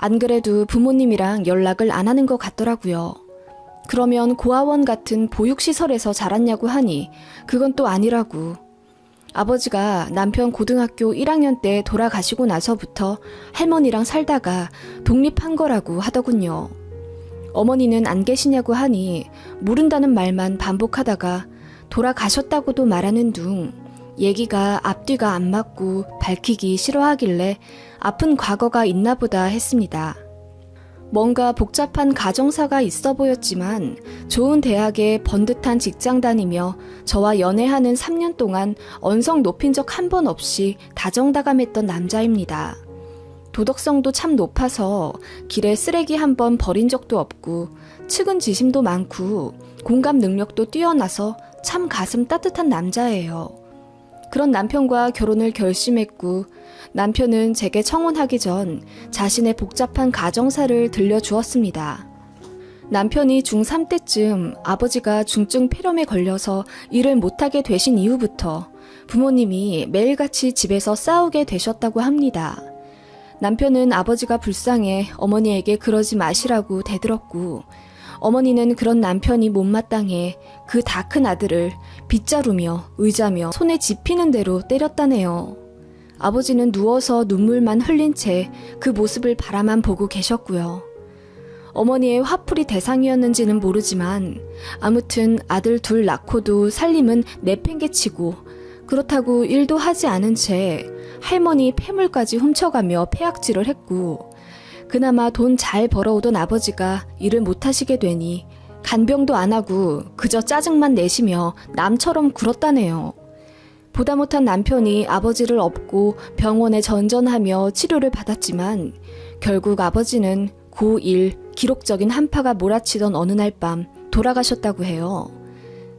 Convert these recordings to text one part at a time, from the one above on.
안 그래도 부모님이랑 연락을 안 하는 것 같더라고요. 그러면 고아원 같은 보육시설에서 자랐냐고 하니 그건 또 아니라고. 아버지가 남편 고등학교 1학년 때 돌아가시고 나서부터 할머니랑 살다가 독립한 거라고 하더군요. 어머니는 안 계시냐고 하니 모른다는 말만 반복하다가 돌아가셨다고도 말하는 둥 얘기가 앞뒤가 안 맞고 밝히기 싫어하길래 아픈 과거가 있나 보다 했습니다. 뭔가 복잡한 가정사가 있어 보였지만 좋은 대학에 번듯한 직장 다니며 저와 연애하는 3년 동안 언성 높인 적 한 번 없이 다정다감했던 남자입니다. 도덕성도 참 높아서 길에 쓰레기 한 번 버린 적도 없고 측은지심도 많고 공감 능력도 뛰어나서 참 가슴 따뜻한 남자예요. 그런 남편과 결혼을 결심했고 남편은 제게 청혼하기 전 자신의 복잡한 가정사를 들려주었습니다. 남편이 중3 때쯤 아버지가 중증 폐렴에 걸려서 일을 못하게 되신 이후부터 부모님이 매일같이 집에서 싸우게 되셨다고 합니다. 남편은 아버지가 불쌍해 어머니에게 그러지 마시라고 대들었고 어머니는 그런 남편이 못마땅해 그 다 큰 아들을 빗자루며 의자며 손에 집히는 대로 때렸다네요. 아버지는 누워서 눈물만 흘린 채 그 모습을 바라만 보고 계셨고요. 어머니의 화풀이 대상이었는지는 모르지만 아무튼 아들 둘 낳고도 살림은 내팽개치고 그렇다고 일도 하지 않은 채 할머니 폐물까지 훔쳐가며 폐악질을 했고 그나마 돈 잘 벌어오던 아버지가 일을 못하시게 되니 간병도 안 하고 그저 짜증만 내시며 남처럼 굴었다네요. 보다 못한 남편이 아버지를 업고 병원에 전전하며 치료를 받았지만 결국 아버지는 고1 기록적인 한파가 몰아치던 어느 날 밤 돌아가셨다고 해요.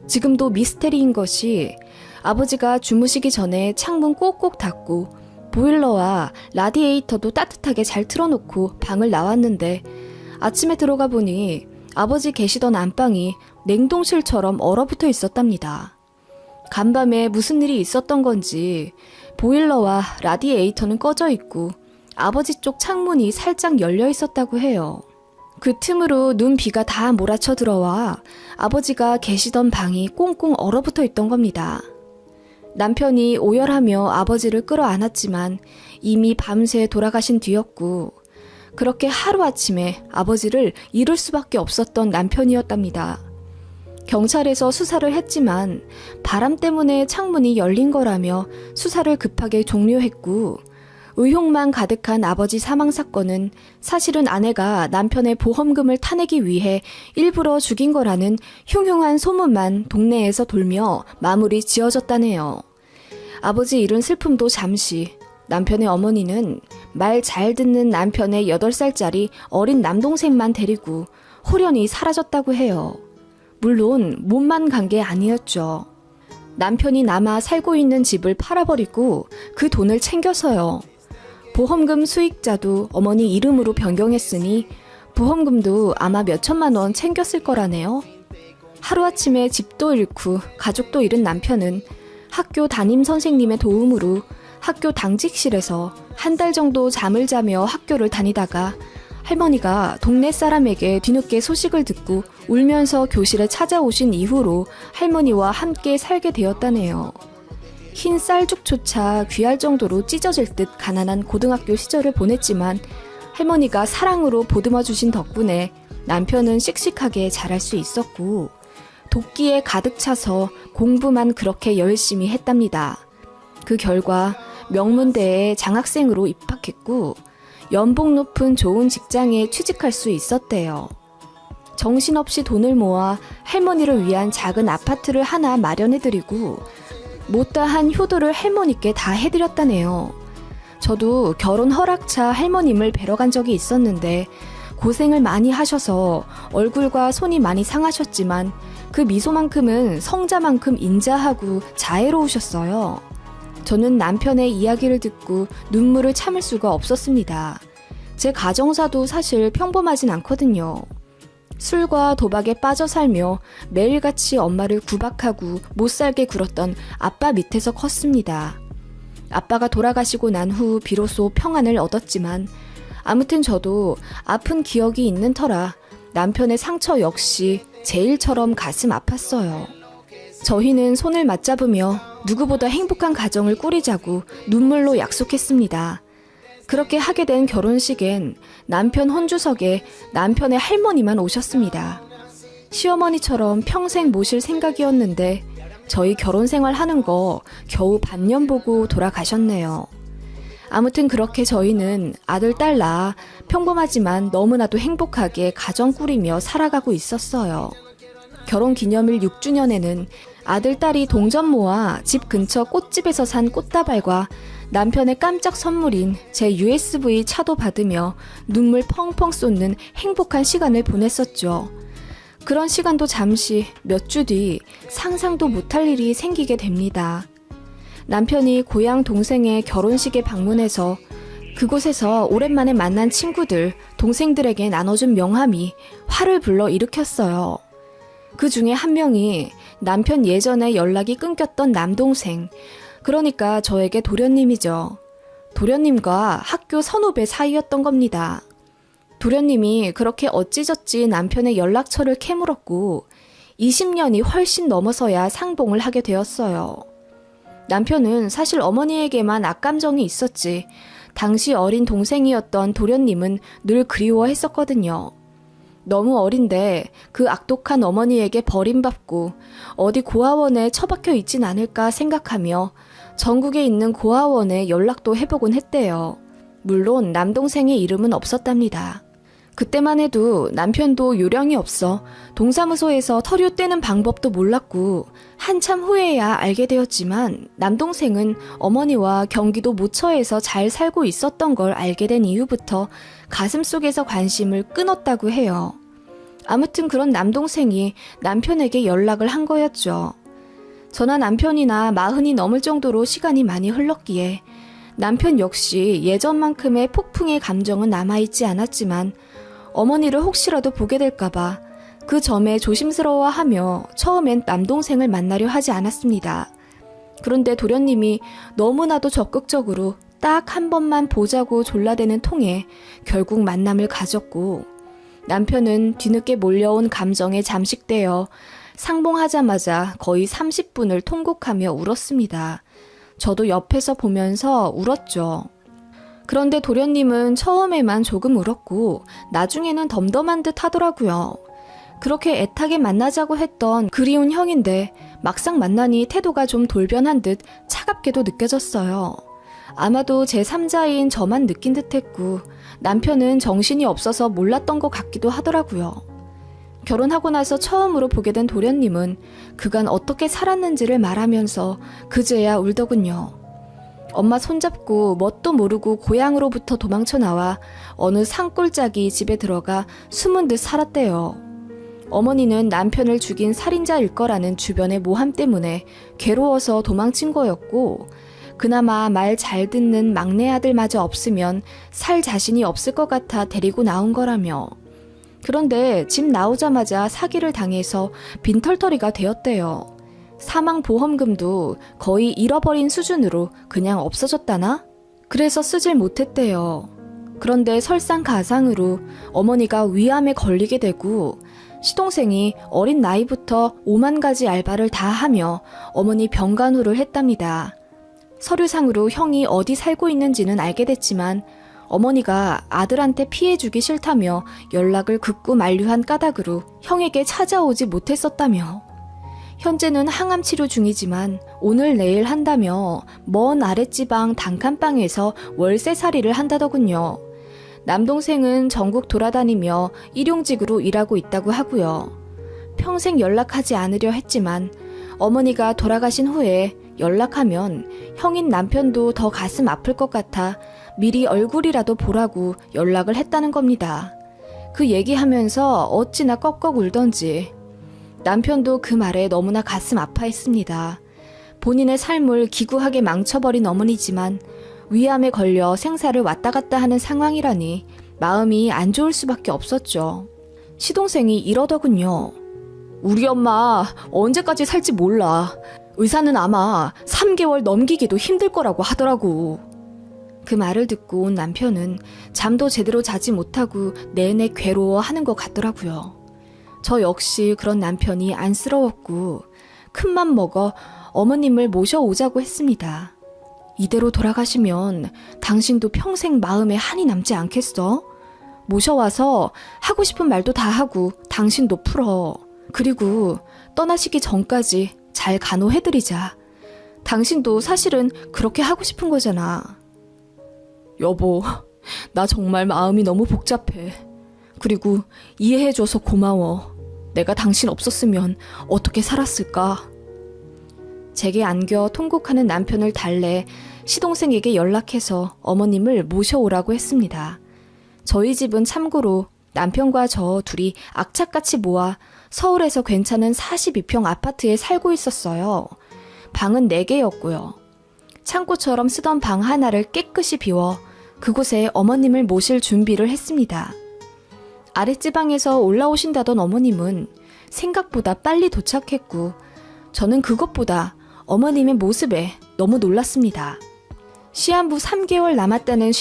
지금도 미스테리인 것이 아버지가 주무시기 전에 창문 꼭꼭 닫고 보일러와 라디에이터도 따뜻하게 잘 틀어놓고 방을 나왔는데 아침에 들어가 보니 아버지 계시던 안방이 냉동실처럼 얼어붙어 있었답니다. 간밤에 무슨 일이 있었던 건지 보일러와 라디에이터는 꺼져 있고 아버지 쪽 창문이 살짝 열려 있었다고 해요. 그 틈으로 눈비가 다 몰아쳐 들어와 아버지가 계시던 방이 꽁꽁 얼어붙어 있던 겁니다. 남편이 오열하며 아버지를 끌어안았지만 이미 밤새 돌아가신 뒤였고 그렇게 하루아침에 아버지를 잃을 수밖에 없었던 남편이었답니다. 경찰에서 수사를 했지만 바람 때문에 창문이 열린 거라며 수사를 급하게 종료했고 의혹만 가득한 아버지 사망 사건은 사실은 아내가 남편의 보험금을 타내기 위해 일부러 죽인 거라는 흉흉한 소문만 동네에서 돌며 마무리 지어졌다네요. 아버지 잃은 슬픔도 잠시 남편의 어머니는 말 잘 듣는 남편의 8살짜리 어린 남동생만 데리고 홀연히 사라졌다고 해요. 물론 몸만 간 게 아니었죠. 남편이 남아 살고 있는 집을 팔아버리고 그 돈을 챙겨서요. 보험금 수익자도 어머니 이름으로 변경했으니 보험금도 아마 몇천만 원 챙겼을 거라네요. 하루아침에 집도 잃고 가족도 잃은 남편은 학교 담임 선생님의 도움으로 학교 당직실에서 한 달 정도 잠을 자며 학교를 다니다가 할머니가 동네 사람에게 뒤늦게 소식을 듣고 울면서 교실에 찾아오신 이후로 할머니와 함께 살게 되었다네요. 흰 쌀죽조차 귀할 정도로 찢어질 듯 가난한 고등학교 시절을 보냈지만 할머니가 사랑으로 보듬어 주신 덕분에 남편은 씩씩하게 자랄 수 있었고 도끼에 가득 차서 공부만 그렇게 열심히 했답니다. 그 결과 명문대에 장학생으로 입학했고 연봉 높은 좋은 직장에 취직할 수 있었대요. 정신없이 돈을 모아 할머니를 위한 작은 아파트를 하나 마련해드리고 못다한 효도를 할머니께 다 해드렸다네요. 저도 결혼 허락차 할머님을 뵈러 간 적이 있었는데 고생을 많이 하셔서 얼굴과 손이 많이 상하셨지만 그 미소만큼은 성자만큼 인자하고 자애로우셨어요. 저는 남편의 이야기를 듣고 눈물을 참을 수가 없었습니다. 제 가정사도 사실 평범하진 않거든요. 술과 도박에 빠져 살며 매일같이 엄마를 구박하고 못살게 굴었던 아빠 밑에서 컸습니다. 아빠가 돌아가시고 난 후 비로소 평안을 얻었지만 아무튼 저도 아픈 기억이 있는 터라 남편의 상처 역시 제 일처럼 가슴 아팠어요. 저희는 손을 맞잡으며 누구보다 행복한 가정을 꾸리자고 눈물로 약속했습니다. 그렇게 하게 된 결혼식엔 남편 혼주석에 남편의 할머니만 오셨습니다. 시어머니처럼 평생 모실 생각이었는데 저희 결혼 생활 하는 거 겨우 반년 보고 돌아가셨네요. 아무튼 그렇게 저희는 아들, 딸 낳아 평범하지만 너무나도 행복하게 가정 꾸리며 살아가고 있었어요. 결혼 기념일 6주년에는 아들, 딸이 동전 모아 집 근처 꽃집에서 산 꽃다발과 남편의 깜짝 선물인 제 USB 차도 받으며 눈물 펑펑 쏟는 행복한 시간을 보냈었죠. 그런 시간도 잠시 몇 주 뒤 상상도 못할 일이 생기게 됩니다. 남편이 고향 동생의 결혼식에 방문해서 그곳에서 오랜만에 만난 친구들, 동생들에게 나눠준 명함이 화를 불러 일으켰어요. 그 중에 한 명이 남편 예전에 연락이 끊겼던 남동생, 그러니까 저에게 도련님이죠. 도련님과 학교 선후배 사이였던 겁니다. 도련님이 그렇게 어찌저찌 남편의 연락처를 캐물었고 20년이 훨씬 넘어서야 상봉을 하게 되었어요. 남편은 사실 어머니에게만 악감정이 있었지 당시 어린 동생이었던 도련님은 늘 그리워했었거든요. 너무 어린데 그 악독한 어머니에게 버림받고 어디 고아원에 처박혀 있진 않을까 생각하며 전국에 있는 고아원에 연락도 해보곤 했대요. 물론 남동생의 이름은 없었답니다. 그때만 해도 남편도 요령이 없어 동사무소에서 서류 떼는 방법도 몰랐고 한참 후에야 알게 되었지만 남동생은 어머니와 경기도 모처에서 잘 살고 있었던 걸 알게 된 이후부터 가슴속에서 관심을 끊었다고 해요. 아무튼 그런 남동생이 남편에게 연락을 한 거였죠. 저나 남편이나 40이 넘을 정도로 시간이 많이 흘렀기에 남편 역시 예전만큼의 폭풍의 감정은 남아있지 않았지만 어머니를 혹시라도 보게 될까봐 그 점에 조심스러워하며 처음엔 남동생을 만나려 하지 않았습니다. 그런데 도련님이 너무나도 적극적으로 딱 한 번만 보자고 졸라대는 통에 결국 만남을 가졌고 남편은 뒤늦게 몰려온 감정에 잠식되어 상봉하자마자 거의 30분을 통곡하며 울었습니다. 저도 옆에서 보면서 울었죠. 그런데 도련님은 처음에만 조금 울었고 나중에는 덤덤한 듯 하더라고요. 그렇게 애타게 만나자고 했던 그리운 형인데 막상 만나니 태도가 좀 돌변한 듯 차갑게도 느껴졌어요. 아마도 제3자인 저만 느낀 듯했고 남편은 정신이 없어서 몰랐던 것 같기도 하더라고요. 결혼하고 나서 처음으로 보게 된 도련님은 그간 어떻게 살았는지를 말하면서 그제야 울더군요. 엄마 손잡고 뭣도 모르고 고향으로부터 도망쳐 나와 어느 산골짜기 집에 들어가 숨은 듯 살았대요. 어머니는 남편을 죽인 살인자일 거라는 주변의 모함 때문에 괴로워서 도망친 거였고 그나마 말 잘 듣는 막내 아들마저 없으면 살 자신이 없을 것 같아 데리고 나온 거라며. 그런데 집 나오자마자 사기를 당해서 빈털터리가 되었대요. 사망보험금도 거의 잃어버린 수준으로 그냥 없어졌다나? 그래서 쓰질 못했대요. 그런데 설상가상으로 어머니가 위암에 걸리게 되고 시동생이 어린 나이부터 5만 가지 알바를 다 하며 어머니 병간호를 했답니다. 서류상으로 형이 어디 살고 있는지는 알게 됐지만 어머니가 아들한테 피해주기 싫다며 연락을 극구 만류한 까닭으로 형에게 찾아오지 못했었다며. 현재는 항암 치료 중이지만 오늘 내일 한다며 먼 아랫지방 단칸방에서 월세살이를 한다더군요. 남동생은 전국 돌아다니며 일용직으로 일하고 있다고 하고요. 평생 연락하지 않으려 했지만 어머니가 돌아가신 후에 연락하면 형인 남편도 더 가슴 아플 것 같아 미리 얼굴이라도 보라고 연락을 했다는 겁니다. 그 얘기하면서 어찌나 꺽꺽 울던지. 남편도 그 말에 너무나 가슴 아파했습니다. 본인의 삶을 기구하게 망쳐버린 어머니지만 위암에 걸려 생사를 왔다 갔다 하는 상황이라니 마음이 안 좋을 수밖에 없었죠. 시동생이 이러더군요. 우리 엄마 언제까지 살지 몰라. 의사는 아마 3개월 넘기기도 힘들 거라고 하더라고. 그 말을 듣고 온 남편은 잠도 제대로 자지 못하고 내내 괴로워하는 것 같더라고요. 저 역시 그런 남편이 안쓰러웠고 큰맘 먹어 어머님을 모셔오자고 했습니다. 이대로 돌아가시면 당신도 평생 마음에 한이 남지 않겠어? 모셔와서 하고 싶은 말도 다 하고 당신도 풀어. 그리고 떠나시기 전까지 잘 간호해드리자. 당신도 사실은 그렇게 하고 싶은 거잖아. 여보, 나 정말 마음이 너무 복잡해. 그리고 이해해줘서 고마워. 내가 당신 없었으면 어떻게 살았을까? 제게 안겨 통곡하는 남편을 달래 시동생에게 연락해서 어머님을 모셔오라고 했습니다. 저희 집은 참고로 남편과 저 둘이 악착같이 모아 서울에서 괜찮은 42평 아파트에 살고 있었어요. 방은 4개였고요. 창고처럼 쓰던 방 하나를 깨끗이 비워 그곳에 어머님을 모실 준비를 했습니다. 아랫지방에서 올라오신다던 어머님은 생각보다 빨리 도착했고 저는 그것보다 어머님의 모습에 너무 놀랐습니다. 시한부 3개월 남았다는